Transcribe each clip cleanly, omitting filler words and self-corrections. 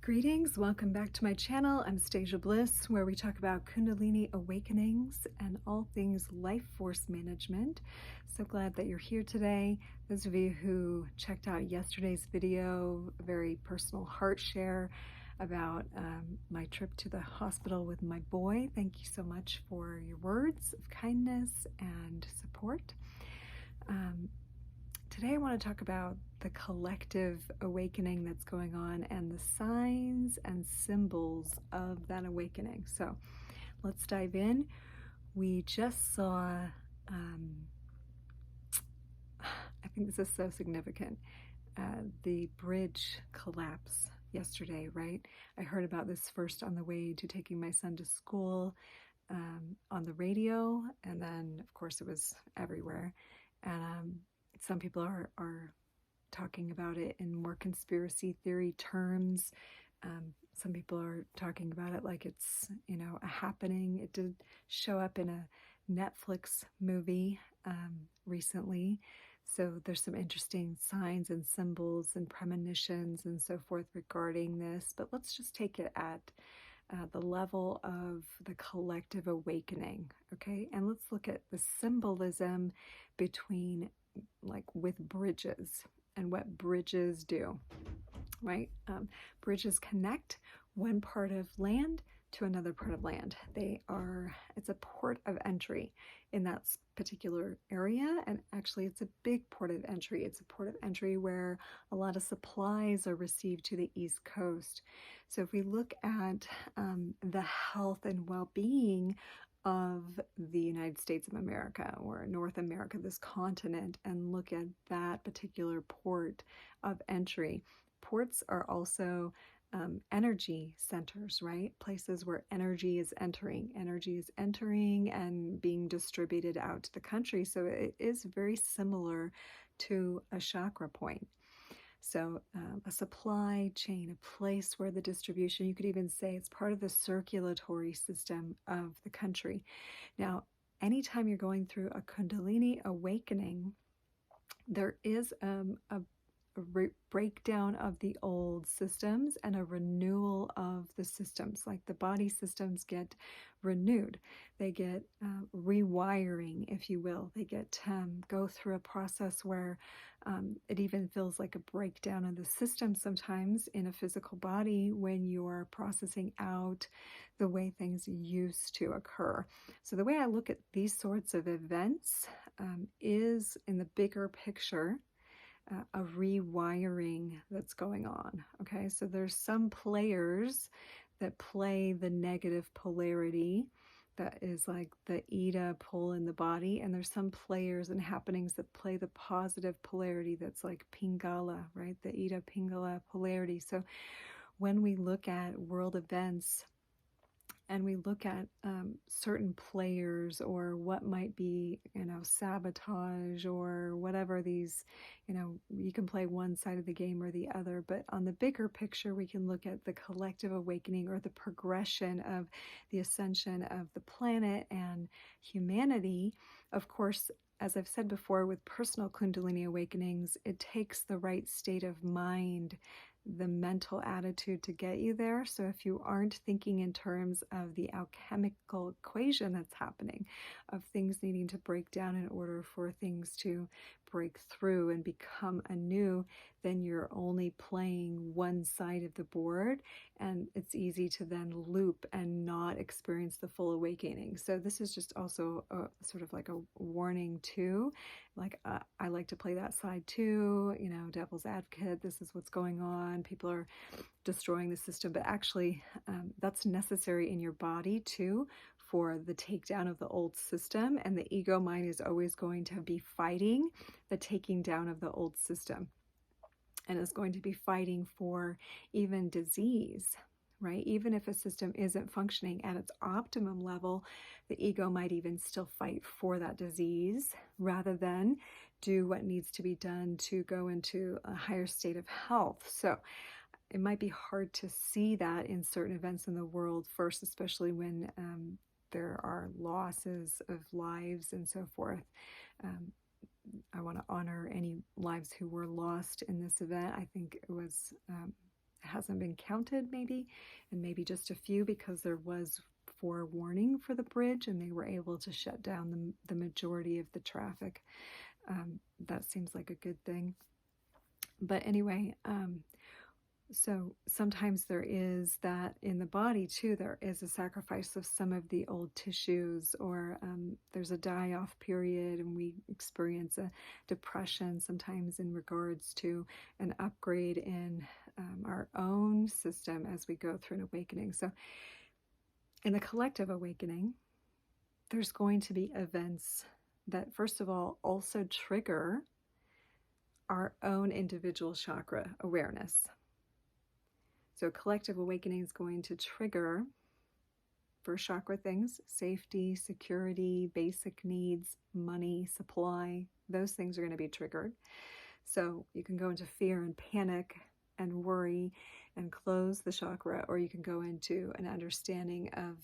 Greetings, welcome back to my channel. I'm Stasia Bliss, where we talk about Kundalini awakenings and all things life force management. So glad that you're here today. Those of you who checked out yesterday's video, a very personal heart share about my trip to the hospital with my boy. Thank you so much for your words of kindness and support. Today I want to talk about the collective awakening that's going on and the signs and symbols of that awakening. So let's dive in. We just saw, I think this is so significant, the bridge collapse yesterday, right? I heard about this first on the way to taking my son to school on the radio, and then of course it was everywhere. And some people are talking about it in more conspiracy theory terms. Some people are talking about it like it's, a happening. It did show up in a Netflix movie recently. So there's some interesting signs and symbols and premonitions and so forth regarding this. But let's just take it at the level of the collective awakening, okay? And let's look at the symbolism between, with bridges and what bridges do, right? Bridges connect one part of land to another part of land. It's a port of entry in that particular area, and actually it's a big port of entry. It's a port of entry where a lot of supplies are received to the East Coast. So if we look at the health and well-being of the United States of America, or North America, this continent, and look at that particular port of entry. Ports are also energy centers, right? Places where energy is entering and being distributed out to the country. So it is very similar to a chakra point. So a supply chain, a place where the distribution, you could even say it's part of the circulatory system of the country. Now, anytime you're going through a Kundalini awakening, there is a breakdown of the old systems and a renewal of the systems. Like the body systems get renewed. They get rewiring, if you will. They get go through a process where it even feels like a breakdown of the system sometimes in a physical body when you're processing out the way things used to occur. So the way I look at these sorts of events is in the bigger picture, a rewiring that's going on. Okay, so there's some players that play the negative polarity, that is like the Ida pull in the body, and there's some players and happenings that play the positive polarity, that's like Pingala, right? The Ida Pingala polarity. So when we look at world events and we look at certain players, or what might be, sabotage or whatever, these, you can play one side of the game or the other, but on the bigger picture, we can look at the collective awakening, or the progression of the ascension of the planet and humanity. Of course, as I've said before, with personal Kundalini awakenings, it takes the right state of mind, the mental attitude to get you there. So if you aren't thinking in terms of the alchemical equation that's happening, of things needing to break down in order for things to break through and become anew, then you're only playing one side of the board, and it's easy to then loop and not experience the full awakening. So this is just also sort of like a warning too. Like I like to play that side too, devil's advocate, this is what's going on, people are destroying the system, but actually that's necessary in your body too, for the takedown of the old system. And the ego mind is always going to be fighting the taking down of the old system, and is going to be fighting for even disease, right? Even if a system isn't functioning at its optimum level, the ego might even still fight for that disease, rather than do what needs to be done to go into a higher state of health. So it might be hard to see that in certain events in the world first, especially when there are losses of lives and so forth. I want to honor any lives who were lost in this event. I think it was hasn't been counted maybe, and maybe just a few because there was forewarning for the bridge and they were able to shut down the majority of the traffic. That seems like a good thing. But anyway, so sometimes there is that in the body too, there is a sacrifice of some of the old tissues, or there's a die-off period and we experience a depression sometimes in regards to an upgrade in our own system as we go through an awakening. So in the collective awakening, there's going to be events that, first of all, also trigger our own individual chakra awareness. So collective awakening is going to trigger first chakra things: safety, security, basic needs, money, supply. Those things are going to be triggered. So you can go into fear and panic and worry and close the chakra, or you can go into an understanding of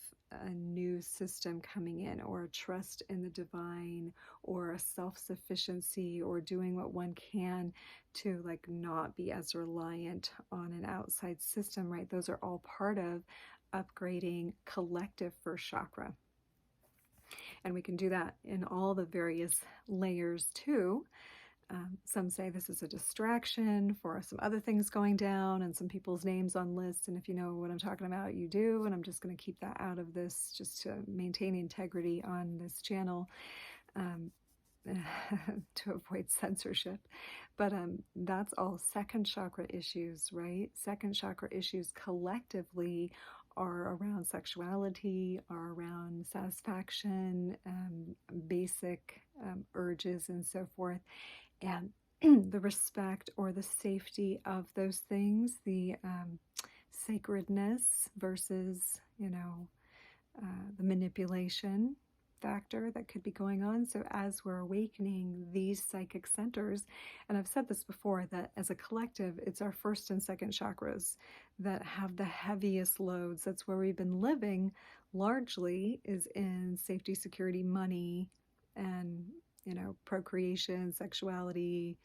a new system coming in, or a trust in the divine, or a self-sufficiency, or doing what one can to like not be as reliant on an outside system, right? Those are all part of upgrading collective first chakra. And we can do that in all the various layers too. Some say this is a distraction for some other things going down and some people's names on lists. And if you know what I'm talking about, you do. And I'm just going to keep that out of this just to maintain integrity on this channel, to avoid censorship. But that's all second chakra issues, right? Second chakra issues collectively are around sexuality, are around satisfaction, basic urges, and so forth. And the respect or the safety of those things, the sacredness versus, the manipulation factor that could be going on. So as we're awakening these psychic centers, and I've said this before, that as a collective, it's our first and second chakras that have the heaviest loads. That's where we've been living largely, is in safety, security, money, and procreation, sexuality,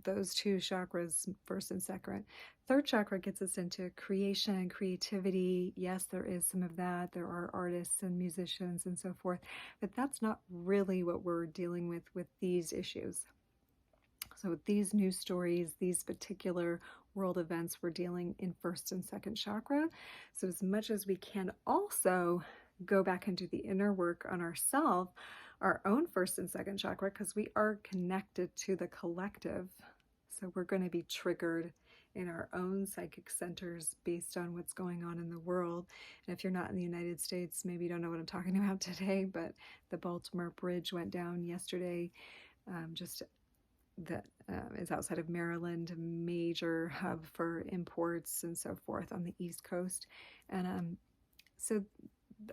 those two chakras, first and second. Third chakra gets us into creation, creativity. Yes, there is some of that. There are artists and musicians and so forth, but that's not really what we're dealing with these issues. So with these news stories, these particular world events, we're dealing in first and second chakra. So as much as we can also go back and do the inner work on ourselves, our own first and second chakra, because we are connected to the collective. So we're going to be triggered in our own psychic centers based on what's going on in the world. And if you're not in the United States, maybe you don't know what I'm talking about today, but the Baltimore bridge went down yesterday. That is outside of Maryland, a major hub for imports and so forth on the East Coast. And so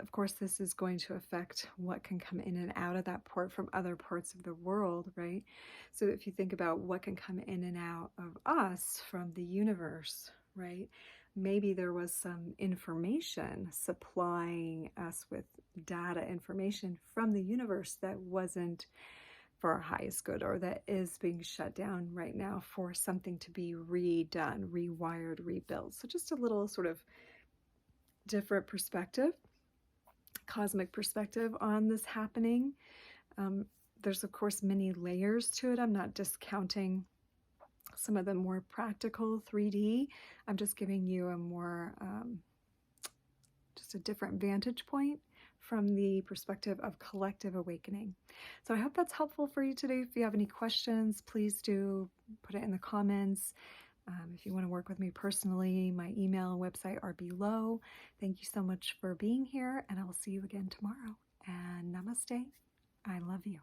of course, this is going to affect what can come in and out of that port from other parts of the world, right? So if you think about what can come in and out of us from the universe, right? Maybe there was some information supplying us with data information from the universe that wasn't for our highest good, or that is being shut down right now for something to be redone, rewired, rebuilt. So just a little sort of different perspective, cosmic perspective on this happening. There's of course many layers to it. I'm not discounting some of the more practical 3D. I'm just giving you a more just a different vantage point from the perspective of collective awakening. So I hope that's helpful for you today. If you have any questions, please do put it in the comments. If you want to work with me personally, my email and website are below. Thank you so much for being here, and I will see you again tomorrow. And namaste. I love you.